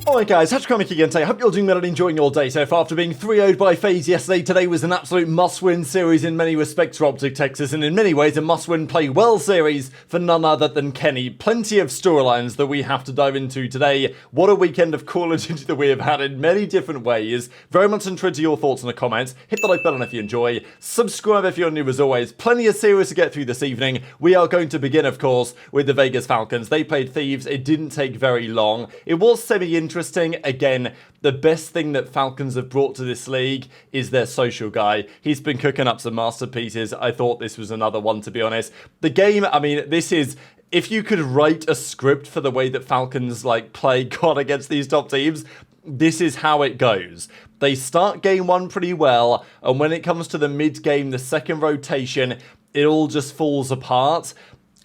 Alright guys, Kremp again today. Hope you're doing well and enjoying your day so far. After being 3-0'd by FaZe yesterday, today was an absolute must-win series in many respects for OpTic Texas, and in many ways a must-win play-well series for none other than Kenny. Plenty of storylines that we have to dive into today. What a weekend of Call of Duty that we have had in many different ways. Very much interested to your thoughts in the comments. Hit the like button if you enjoy. Subscribe if you're new as always. Plenty of series to get through this evening. We are going to begin, of course, with the Vegas Falcons. They played Thieves. It didn't take very long. It was semi-interesting. Again, the best thing that Falcons have brought to this league is their social guy. He's been cooking up some masterpieces. I thought this was another one, to be honest. The game, I mean, this is... If you could write a script for the way that Falcons, play God against these top teams, this is how it goes. They start game one pretty well, and when it comes to the mid-game, the second rotation, it all just falls apart.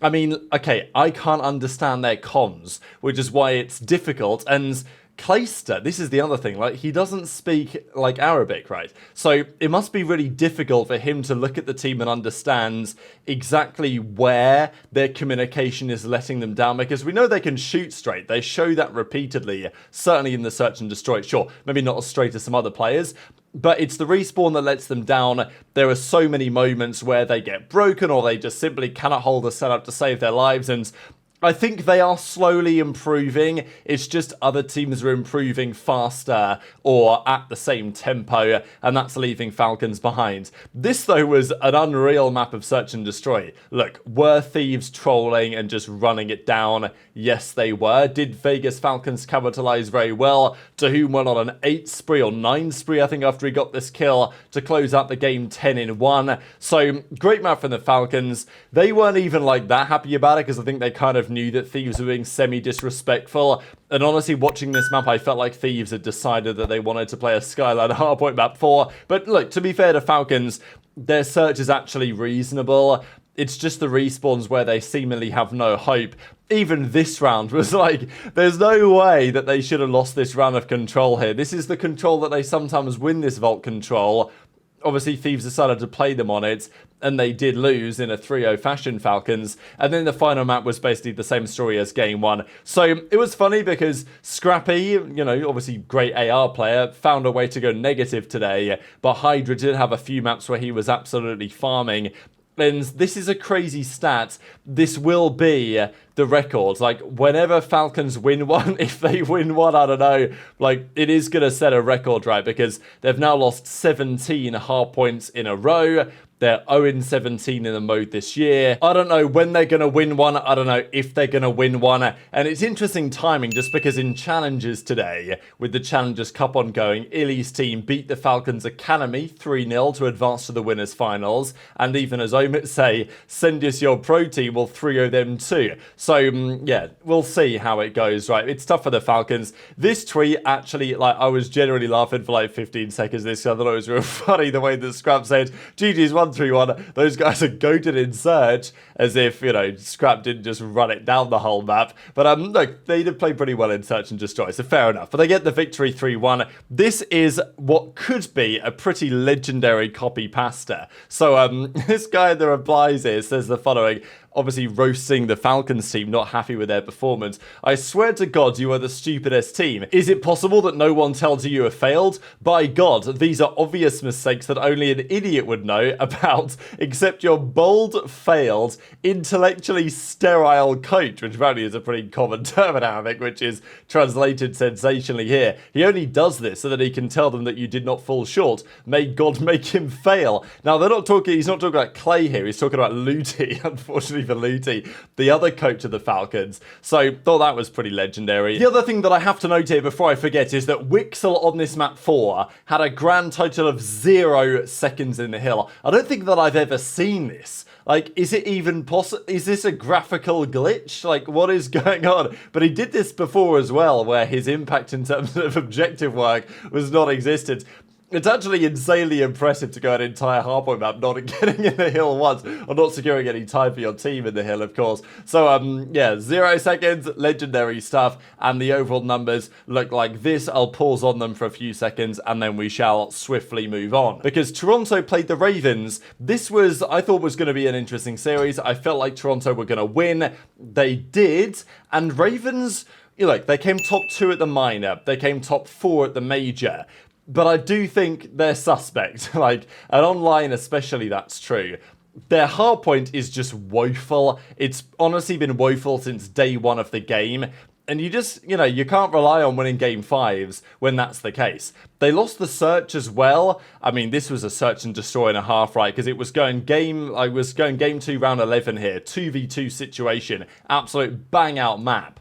I mean, okay, I can't understand their comms, which is why it's difficult, and... Priestahh, this is the other thing, he doesn't speak Arabic, right? So it must be really difficult for him to look at the team and understand exactly where their communication is letting them down, because we know they can shoot straight. They show that repeatedly, certainly in the search and destroy. Sure, maybe not as straight as some other players, but it's the respawn that lets them down. There are so many moments where they get broken or they just simply cannot hold a setup to save their lives, and I think they are slowly improving. It's just other teams are improving faster or at the same tempo, and that's leaving Falcons behind. This, though, was an unreal map of search and destroy. Look, were Thieves trolling and just running it down? Yes, they were. Did Vegas Falcons capitalize very well? TJHaLy went on an 8 spree or 9 spree, I think, after he got this kill to close out the game 10-1. So, great map from the Falcons. They weren't even that happy about it, because I think they kind of knew that Thieves were being semi-disrespectful, and honestly, watching this map, I felt like Thieves had decided that they wanted to play a Skyline hardpoint map 4, but look, to be fair to Falcons, their search is actually reasonable. It's just the respawns where they seemingly have no hope. Even this round was there's no way that they should have lost this round of control here. This is the control that they sometimes win, this vault control. Obviously, Thieves decided to play them on it, and they did lose in a 3-0 fashion, Falcons. And then the final map was basically the same story as game one. So it was funny because Scrappy, obviously great AR player, found a way to go negative today. But HyDra did have a few maps where he was absolutely farming. And this is a crazy stat. This will be the records. Whenever Falcons win one, if they win one, I don't know, it is going to set a record, right? Because they've now lost 17 hard points in a row. They're 0-17 in the mode this year. I don't know when they're going to win one. I don't know if they're going to win one. And it's interesting timing just because in challenges today, with the Challengers Cup ongoing, iLLeY's team beat the Falcons Academy 3-0 to advance to the winners finals. And even as Omit say, send us your pro team, will 3-0 them too. So yeah, we'll see how it goes, right? It's tough for the Falcons. This tweet actually, I was generally laughing for 15 seconds this. I thought it was real funny the way that Scrap said, GG's 1-3-1, those guys are goated in search, as if, Scrap didn't just run it down the whole map. But look, they did play pretty well in search and destroy, so fair enough. But they get the victory 3-1. This is what could be a pretty legendary copy pasta. So this guy in the replies here says the following: obviously roasting the Falcons team, not happy with their performance. I swear to God, you are the stupidest team. Is it possible that no one tells you have failed? By God, these are obvious mistakes that only an idiot would know about, except your bold, failed, intellectually sterile coach, which apparently is a pretty common term in Arabic, which is translated sensationally here. He only does this so that he can tell them that you did not fall short. May God make him fail. Now, he's not talking about Clay here, he's talking about Looty, unfortunately for Looty, the other coach of the Falcons. So, thought that was pretty legendary. The other thing that I have to note here before I forget is that Wixel on this map 4 had a grand total of 0 seconds in the hill. I don't think that I've ever seen this. Is it even possible? Is this a graphical glitch? What is going on? But he did this before as well, where his impact in terms of objective work was non-existent. It's actually insanely impressive to go an entire hardpoint map not getting in the hill once, or not securing any time for your team in the hill, of course. So, yeah, 0 seconds, legendary stuff, and the overall numbers look like this. I'll pause on them for a few seconds, and then we shall swiftly move on. Because Toronto played the Ravens. This was, I thought, was going to be an interesting series. I felt like Toronto were going to win. They did, and Ravens look, they came top 2 at the minor, they came top 4 at the major, but I do think they're suspect. Like, and online especially, that's true. Their hardpoint is just woeful. It's honestly been woeful since day 1 of the game. And you just, you can't rely on winning game 5s when that's the case. They lost the search as well. I mean, this was a search and destroy and a half, right? Because it was going game 2, round 11 here. 2v2 situation. Absolute bang out map.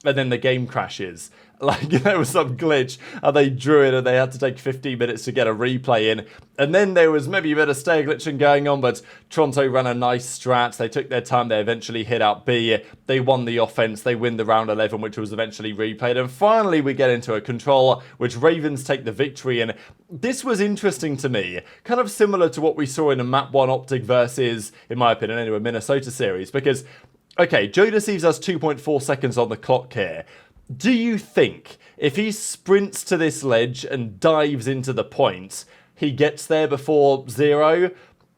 And then the game crashes. Like, there was some glitch, and they drew it, and they had to take 15 minutes to get a replay in. And then there was maybe a bit of stair glitching going on, but Toronto ran a nice strat. They took their time. They eventually hit out B. They won the offense. They win the round 11, which was eventually replayed. And finally, we get into a control, which Ravens take the victory. And this was interesting to me, kind of similar to what we saw in a Map 1 OpTic versus, in my opinion, anyway, Minnesota series. Because, okay, JoeDeceives has 2.4 seconds on the clock here. Do you think if he sprints to this ledge and dives into the point, he gets there before 0?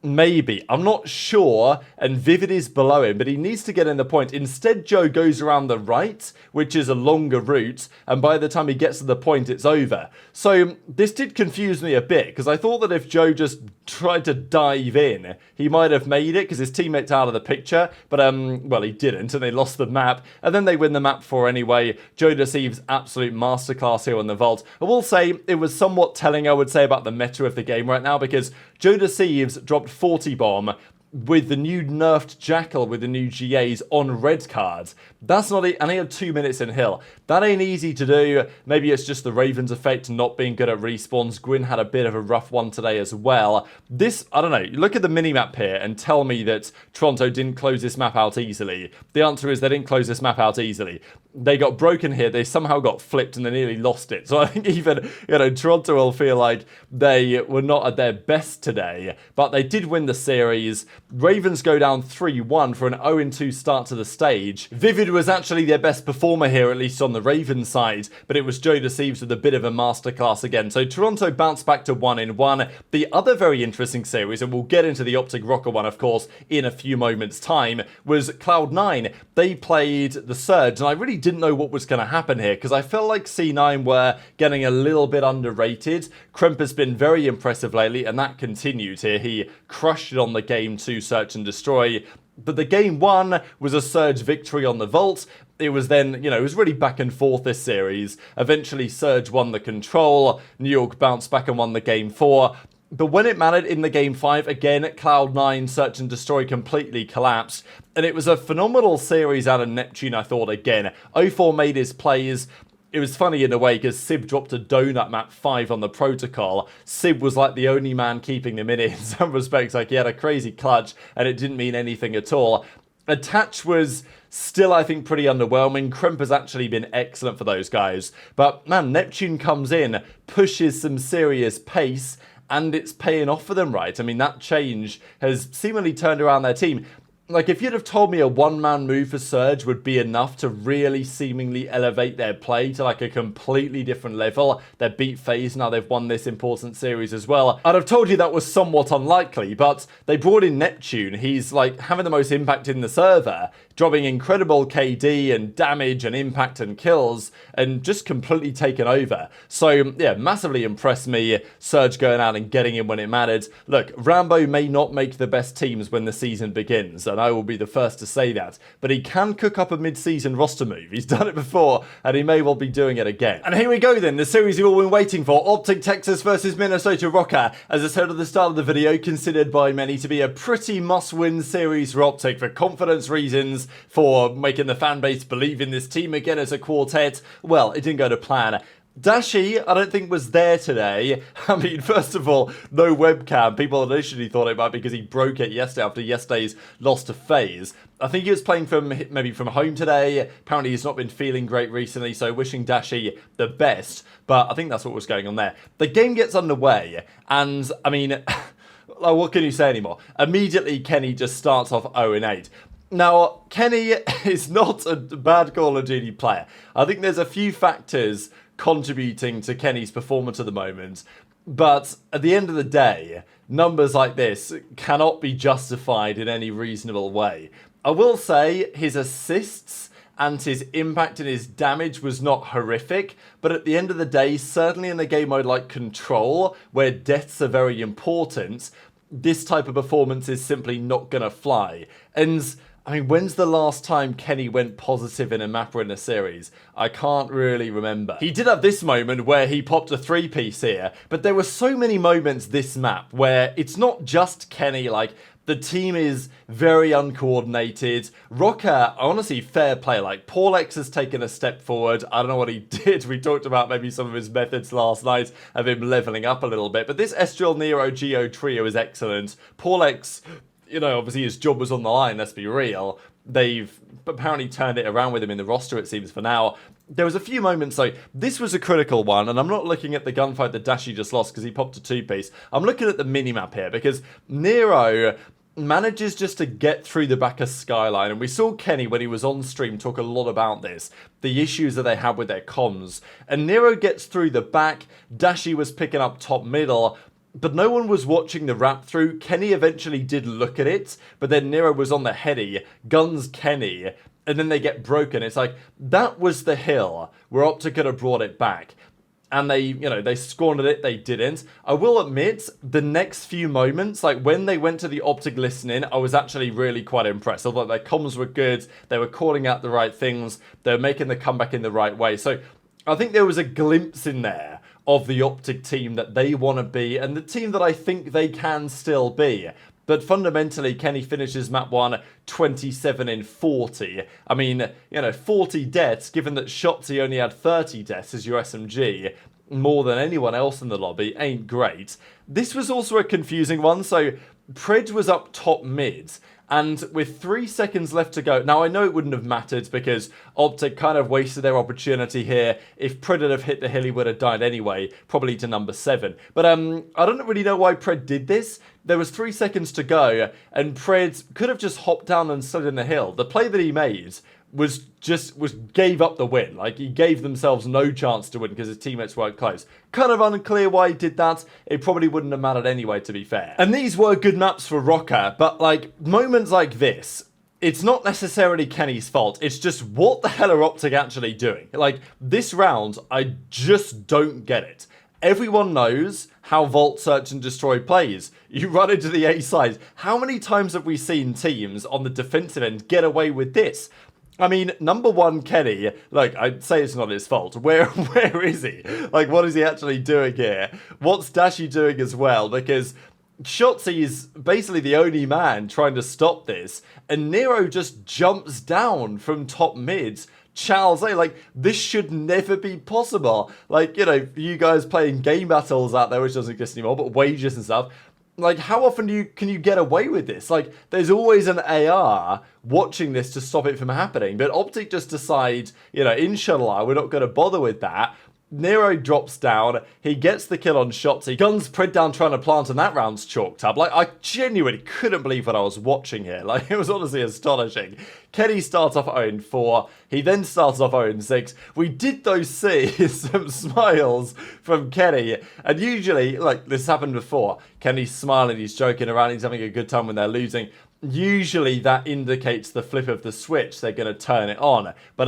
Maybe. I'm not sure, and Vivid is below him, but he needs to get in the point. Instead, Joe goes around the right, which is a longer route, and by the time he gets to the point, it's over. So this did confuse me a bit, because I thought that if Joe just tried to dive in, he might have made it, because his teammate's out of the picture, but, well, he didn't, and they lost the map, and then they win the map 4 anyway. JoeDeceives, absolute masterclass here on the vault. I will say, it was somewhat telling, I would say, about the meta of the game right now, because JoeDeceives dropped 40 bomb with the new nerfed Jackal with the new GAs on red cards. That's not it, and he had 2 minutes in Hill. That ain't easy to do. Maybe it's just the Ravens effect not being good at respawns. Gwinn had a bit of a rough one today as well. This, I don't know, look at the minimap here and tell me that Toronto didn't close this map out easily. The answer is they didn't close this map out easily. They got broken here, they somehow got flipped and they nearly lost it. So I think even, Toronto will feel like they were not at their best today, but they did win the series. Ravens go down 3-1 for an 0-2 start to the stage. Vivid was actually their best performer here, at least on the Ravens side, but it was JoeDeceives with a bit of a masterclass again. So Toronto bounced back to 1-1. The other very interesting series, and we'll get into the OpTic Rocker one, of course, in a few moments' time, was Cloud9. They played the Surge, and I really didn't know what was going to happen here, because I felt like C9 were getting a little bit underrated. Kremp has been very impressive lately, and that continued here. He crushed it on the game 2 Search and Destroy. But the game 1 was a Surge victory on the vault. It was then, it was really back and forth this series. Eventually, Surge won the control. New York bounced back and won the game 4. But when it mattered in the game 5, again, Cloud9 Search and Destroy completely collapsed. And it was a phenomenal series out of Neptune, I thought, again. 0-4 made his plays. It was funny in a way because Sib dropped a donut map 5 on the protocol. Sib was like the only man keeping them in it in some respects. Like, he had a crazy clutch and it didn't mean anything at all. Attach was still, I think, pretty underwhelming. Kremp has actually been excellent for those guys. But, man, Neptune comes in, pushes some serious pace, and it's paying off for them, right? I mean, that change has seemingly turned around their team. Like, if you'd have told me a one-man move for Surge would be enough to really seemingly elevate their play to, like, a completely different level, they beat FaZe, now they've won this important series as well, I'd have told you that was somewhat unlikely, but they brought in Neptune. He's, like, having the most impact in the server, dropping incredible KD and damage and impact and kills, and just completely taken over. So, yeah, massively impressed me, Surge going out and getting in when it mattered. Look, Rambo may not make the best teams when the season begins, and I will be the first to say that, but he can cook up a mid-season roster move. He's done it before, and he may well be doing it again. And here we go then, the series you've all been waiting for, OpTic Texas versus Minnesota Rocker. As I said at the start of the video, considered by many to be a pretty must-win series for OpTic for confidence reasons, for making the fan base believe in this team again as a quartet. Well, it didn't go to plan. Dashy, I don't think was there today. I mean, first of all, no webcam. People initially thought it might be because he broke it yesterday after yesterday's loss to FaZe. I think he was playing maybe from home today. Apparently he's not been feeling great recently, so wishing Dashy the best. But I think that's what was going on there. The game gets underway, and I mean, what can you say anymore? Immediately, Kenny just starts off 0-8. Now, Kenny is not a bad Call of Duty player. I think there's a few factors contributing to Kenny's performance at the moment, but at the end of the day, numbers like this cannot be justified in any reasonable way. I will say his assists and his impact and his damage was not horrific, but at the end of the day, certainly in a game mode like Control, where deaths are very important, this type of performance is simply not gonna fly. And I mean, when's the last time Kenny went positive in a map or in a series? I can't really remember. He did have this moment where he popped a 3-piece here, but there were so many moments this map where it's not just Kenny, like, the team is very uncoordinated. Rocker, honestly, fair play. Like, Paulex has taken a step forward. I don't know what he did. We talked about maybe some of his methods last night of him leveling up a little bit. But this Estrel, Nero, Geo trio is excellent. Paulex, you know, obviously his job was on the line, let's be real. They've apparently turned it around with him in the roster, it seems, for now. There was a few moments, so this was a critical one, and I'm not looking at the gunfight that Dashy just lost because he popped a 2-piece. I'm looking at the minimap here because Nero manages just to get through the back of Skyline, and we saw Kenny when he was on stream talk a lot about this, the issues that they had with their comms, and Nero gets through the back. Dashy was picking up top middle, but no one was watching the wrap through. Kenny eventually did look at it, but then Nero was on the heady, guns Kenny, and then they get broken. It's like, that was the hill where OpTic could have brought it back. And they, you know, they scorned it, they didn't. I will admit, the next few moments, like when they went to the OpTic listening, I was actually really quite impressed. I thought their comms were good, they were calling out the right things, they were making the comeback in the right way. So I think there was a glimpse in there of the OpTic team that they want to be, and the team that I think they can still be. But fundamentally, Kenny finishes map 1 27 in 40. I mean, you know, 40 deaths, given that Shotzzy only had 30 deaths as your SMG, more than anyone else in the lobby, ain't great. This was also a confusing one, so Pred was up top mid, and with 3 seconds left to go, now I know it wouldn't have mattered because OpTic kind of wasted their opportunity here. If Pred had have hit the hill, he would have died anyway, probably to number 7. But I don't really know why Pred did this. There was 3 seconds to go, and Pred could have just hopped down and slid in the hill. The play that he made was gave up the win. Like, he gave themselves no chance to win because his teammates weren't close. Kind of unclear why he did that. It probably wouldn't have mattered anyway, to be fair. And these were good maps for Rocker, but like, moments like this, it's not necessarily Kenny's fault. It's just, what the hell are OpTic actually doing? Like, this round, I just don't get it. Everyone knows how Vault, Search and Destroy plays. You run into the A side. How many times have we seen teams on the defensive end get away with this? I mean, number 1, Kenny, like, I'd say it's not his fault. Where is he? Like, what is he actually doing here? What's Dashy doing as well? Because Shotzzy is basically the only man trying to stop this, and Nero just jumps down from top mid. CDL, like, this should never be possible. Like, you know, you guys playing game battles out there, which doesn't exist anymore, but wages and stuff. Like, how often can you get away with this? Like, there's always an AR watching this to stop it from happening. But OpTic just decide, you know, inshallah, we're not going to bother with that. Nero drops down, he gets the kill on Shotzzy, guns Pred down trying to plant, and that round's chalked up. Like, I genuinely couldn't believe what I was watching here. Like, it was honestly astonishing. Kenny starts off 0-4, he then starts off 0-6. We did, though, see some smiles from Kenny, and usually, like, this happened before, Kenny's smiling, he's joking around, he's having a good time when they're losing. Usually that indicates the flip of the switch, they're going to turn it on. But,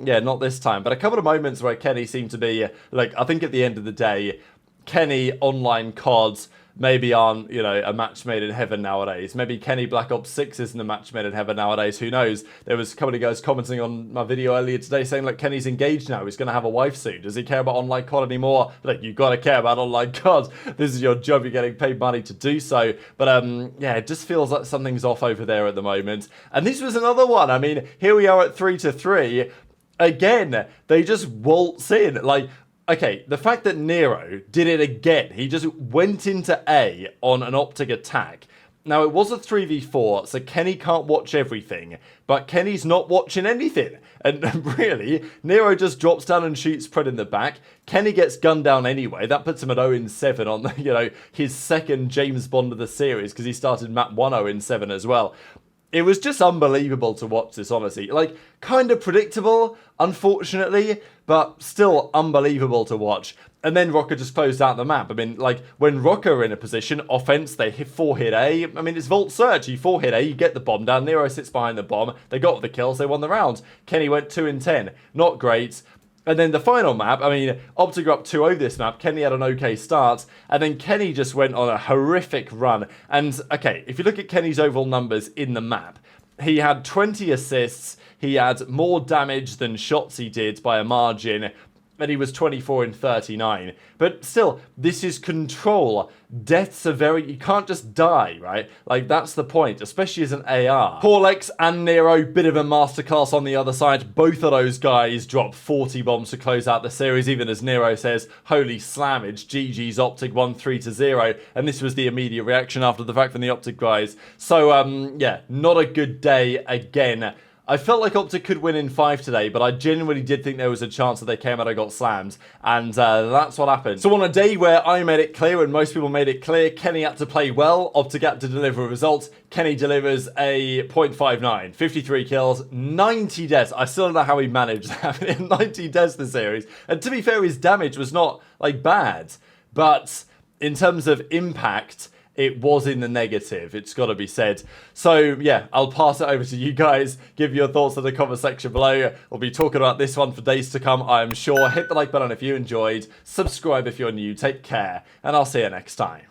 yeah, not this time. But a couple of moments where Kenny seemed to be, like, I think at the end of the day, Kenny online COD maybe aren't, you know, a match made in heaven nowadays. Maybe Kenny Black Ops 6 isn't a match made in heaven nowadays, who knows? There was a couple of guys commenting on my video earlier today saying, like, Kenny's engaged now, he's going to have a wife soon. Does he care about online COD anymore? Like, you've got to care about online COD. This is your job, you're getting paid money to do so. But, yeah, it just feels like something's off over there at the moment. And this was another one. I mean, here we are at 3-3. Again, they just waltz in. Like, okay, the fact that Nero did it again, he just went into A on an OpTic attack. Now, it was a 3v4, so Kenny can't watch everything, but Kenny's not watching anything. And really, Nero just drops down and shoots Pred in the back. Kenny gets gunned down anyway. That puts him at 0-7 on, you know, his second James Bond of the series, because he started map 1 0-7 as well. It was just unbelievable to watch this, honestly. Like, kind of predictable, unfortunately, but still unbelievable to watch. And then Rocker just closed out the map. I mean, like, when Rocker are in a position, offense, they hit 4-hit A. I mean, it's Vault Search. You 4-hit A, you get the bomb down. Nero sits behind the bomb. They got the kills. They won the round. Kenny went 2 in 10. Not great. And then the final map, I mean, OpTic got up 2-0 this map. Kenny had an okay start. And then Kenny just went on a horrific run. And, okay, if you look at Kenny's overall numbers in the map, he had 20 assists. He had more damage than Shotzzy did by a margin. And he was 24 in 39. But still, this is control. Deaths are very... You can't just die, right? Like, that's the point, especially as an AR. CleanX and Nero, bit of a masterclass on the other side. Both of those guys dropped 40 bombs to close out the series, even as Nero says, holy slammage, GG's OpTic won 3-0. And this was the immediate reaction after the fact from the OpTic guys. So, yeah, not a good day again. I felt like OpTic could win in 5 today, but I genuinely did think there was a chance that they came out and got slammed, and that's what happened. So on a day where I made it clear and most people made it clear, Kenny had to play well, OpTic had to deliver a result. Kenny delivers a 0.59, 53 kills, 90 deaths. I still don't know how he managed that. 90 deaths this series. And to be fair, his damage was not, like, bad, but in terms of impact, it was in the negative, it's got to be said. So, yeah, I'll pass it over to you guys. Give your thoughts in the comment section below. We'll be talking about this one for days to come, I am sure. Hit the like button if you enjoyed. Subscribe if you're new. Take care, and I'll see you next time.